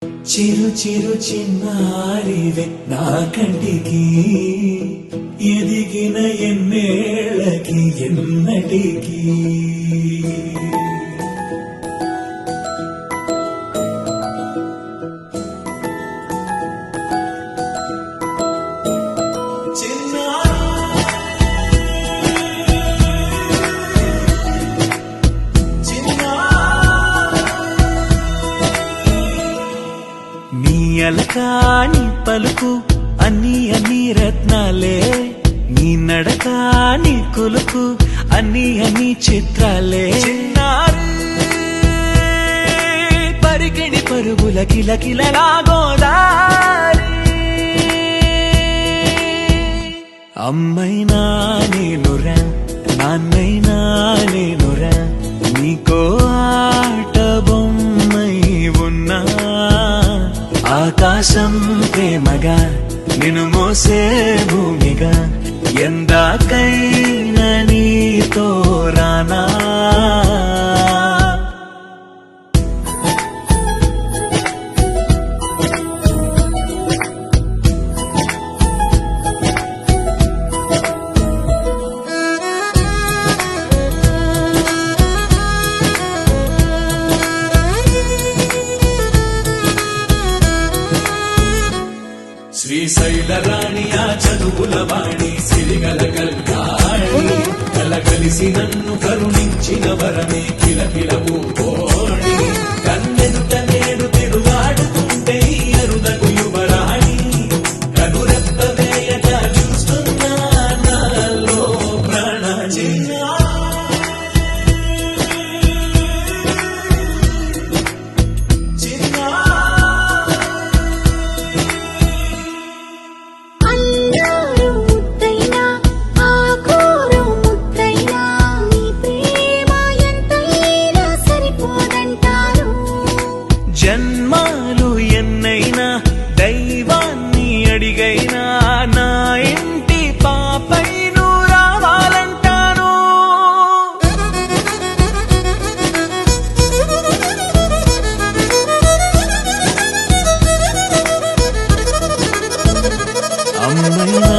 చిరు చిరు చిన్నారివే నా కంటికి ఎదిగిన ఎన్నేళ్ళకి ఎన్నటికి అలకాని పలుకు అన్ని అన్ని రత్నాలే నీ నడక నీ కులుకు అన్ని అన్ని చిత్రాలే చిన్నారు పరికిణి పరుగుల కిలకిలలా గోదారి అమ్మైనా నేనురా నాన్నైనా నేనురా నీకో ఆట బొమ్మై ఉన్నా ఆకాశం ప్రేమగా నిన్ను మోసే భూమిగా ఎందాకైనా నీతో రానా శ్రీశైల రాణి ఆ చదువుల వాణి సిరిగల కల్కాణి కలగలిసి నన్ను కరుణించిన వరమే కిలకిలవు కోణి కన్నెదుట నేడు తిరుగాడుతుంటే అరుదకు యువరాణి కనురెప్ప వేయట చూస్తున్నా నాలో ప్రాణ జన్మాలు ఎన్నైనా దైవాన్ని అడిగైనా నా ఇంటి పాపై నువ్వు రావాలంటాను అమ్మైనా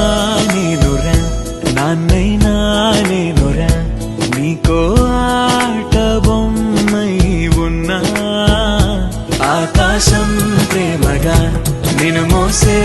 నేనురా నాన్నైనా నేనురా నీకో ఆట బొమ్మై ఉన్నా ఆకాశం ప్రేమగా నిన్ను మోసే